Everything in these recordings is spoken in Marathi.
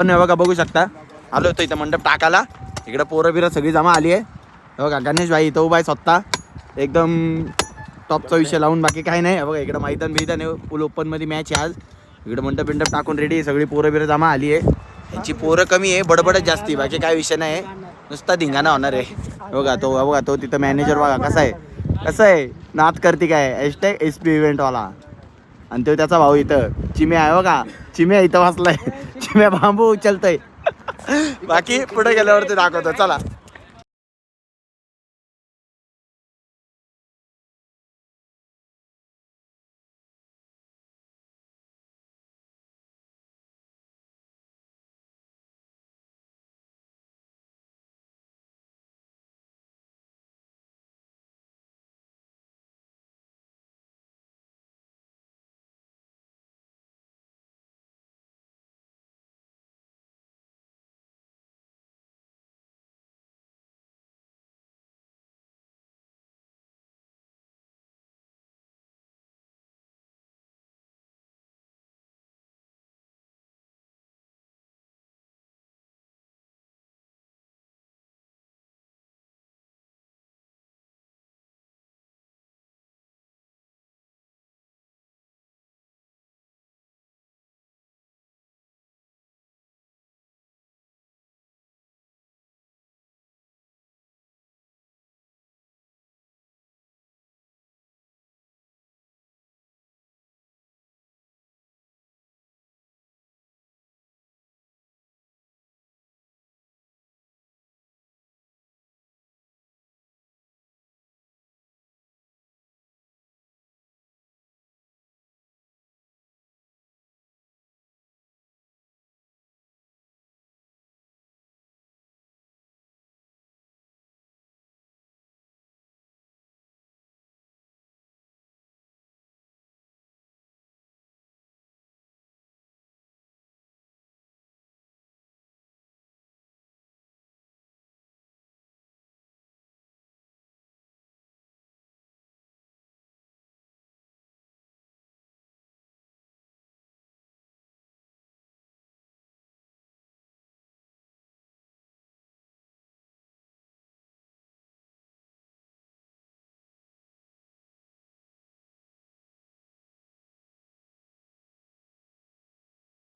पण बघा बघू शकता आलो होतो इथं मंडप टाकायला. इकडं पोरं बिरं सगळी जमा आली आहे. बघा गणेश भाई तो बाय स्वतः एकदम टॉपचा विषय लावून बाकी काही नाही. बघा इकडं मैदान बिदान आहे. फुल ओपन मध्ये मॅच आहे आज. इकडं मंडप टाकून रेडी सगळी पोरं बिरं जमा आली आहे. यांची पोरं कमी आहे बडबडच जास्ती बाकी काय विषय नाही. नुसता धिंगाणा होणार आहे. बघा तो तिथं मॅनेजर बघा कसं आहे नाद करते काय SP इव्हेंटवाला. आणि तो त्याचा भाऊ इथं चिम्या आहे बघा. चिम्या इथं वाचलाय. चिम्या बांबू उचलतय. बाकी पुढे गेल्यावरती दाखवतो चला.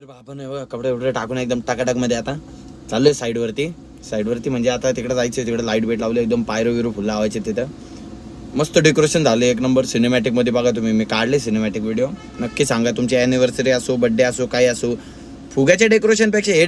आपण बघा कपडे वगैरे टाकून एकदम टाकाटाक मध्ये आता चाललोय साईड वरती म्हणजे आता तिकडे जायचं. तिकडे लाईट बेट लावले एकदम पायरो विरो फुल लावायचे. तिथं मस्त डेकोरेशन झाले एक नंबर. सिनेमॅटिक मध्ये बघा तुम्ही मी काढले सिनेमॅटिक व्हिडिओ. नक्की सांगा तुमची अॅनिव्हर्सरी असो बर्थडे असो काही असो फुग्याच्या डेकोरेशन पेक्षा हे